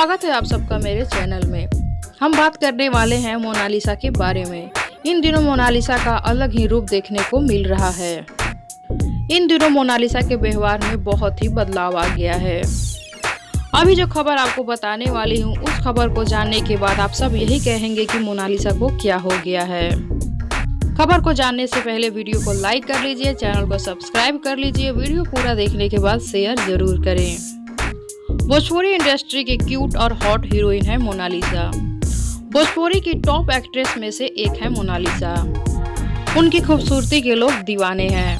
स्वागत है आप सबका मेरे चैनल में। हम बात करने वाले हैं मोनालिसा के बारे में। इन दिनों मोनालिसा का अलग ही रूप देखने को मिल रहा है। इन दिनों मोनालिसा के व्यवहार में बहुत ही बदलाव आ गया है। अभी जो खबर आपको बताने वाली हूँ, उस खबर को जानने के बाद आप सब यही कहेंगे कि मोनालिसा को क्या हो गया है। खबर को जानने से पहले वीडियो को लाइक कर लीजिए, चैनल को सब्सक्राइब कर लीजिए। वीडियो पूरा देखने के बाद शेयर जरूर करें। भोजपुरी इंडस्ट्री की क्यूट और हॉट हीरोइन है मोनालिसा। भोजपुरी की टॉप एक्ट्रेस में से एक है मोनालिसा। उनकी खूबसूरती के लोग दीवाने हैं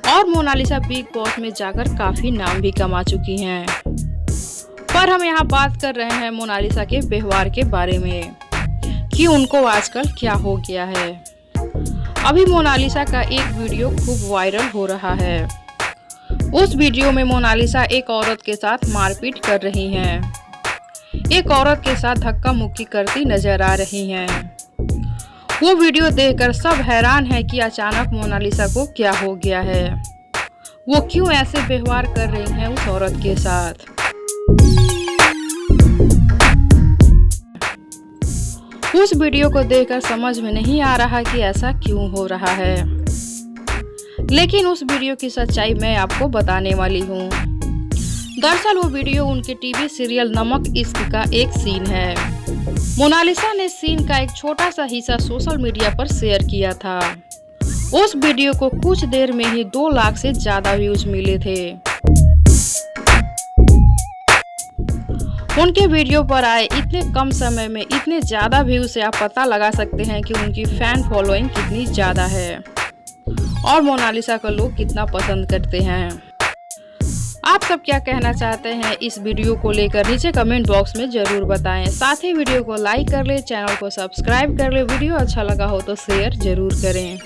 और मोनालिसा बिग बॉस में जाकर काफी नाम भी कमा चुकी हैं। पर हम यहाँ बात कर रहे हैं मोनालिसा के व्यवहार के बारे में कि उनको आजकल क्या हो गया है। अभी मोनालिसा का एक वीडियो खूब वायरल हो रहा है। उस वीडियो में मोनालिसा एक औरत के साथ मारपीट कर रही हैं। एक औरत के साथ धक्का मुक्की करती नजर आ रही हैं। वो वीडियो देखकर सब हैरान हैं कि अचानक मोनालिसा को क्या हो गया है। वो क्यों ऐसे व्यवहार कर रही हैं उस औरत के साथ। उस वीडियो को देखकर समझ में नहीं आ रहा कि ऐसा क्यों हो रहा है, लेकिन उस वीडियो की सच्चाई मैं आपको बताने वाली हूँ। दरअसल वो वीडियो उनके टीवी सीरियल नमक इश्क का एक सीन है। मोनालिसा ने सीन का एक छोटा सा हिस्सा सोशल मीडिया पर शेयर किया था। उस वीडियो को कुछ देर में ही 2 लाख से ज्यादा व्यूज मिले थे। उनके वीडियो पर आए इतने कम समय में इतने ज्यादा व्यूज से आप पता लगा सकते हैं कि उनकी फैन फॉलोइंग कितनी ज्यादा है और मोनालिसा को लोग कितना पसंद करते हैं। आप सब क्या कहना चाहते हैं इस वीडियो को लेकर नीचे कमेंट बॉक्स में जरूर बताएं। साथ ही वीडियो को लाइक कर ले, चैनल को सब्सक्राइब कर ले। वीडियो अच्छा लगा हो तो शेयर जरूर करें।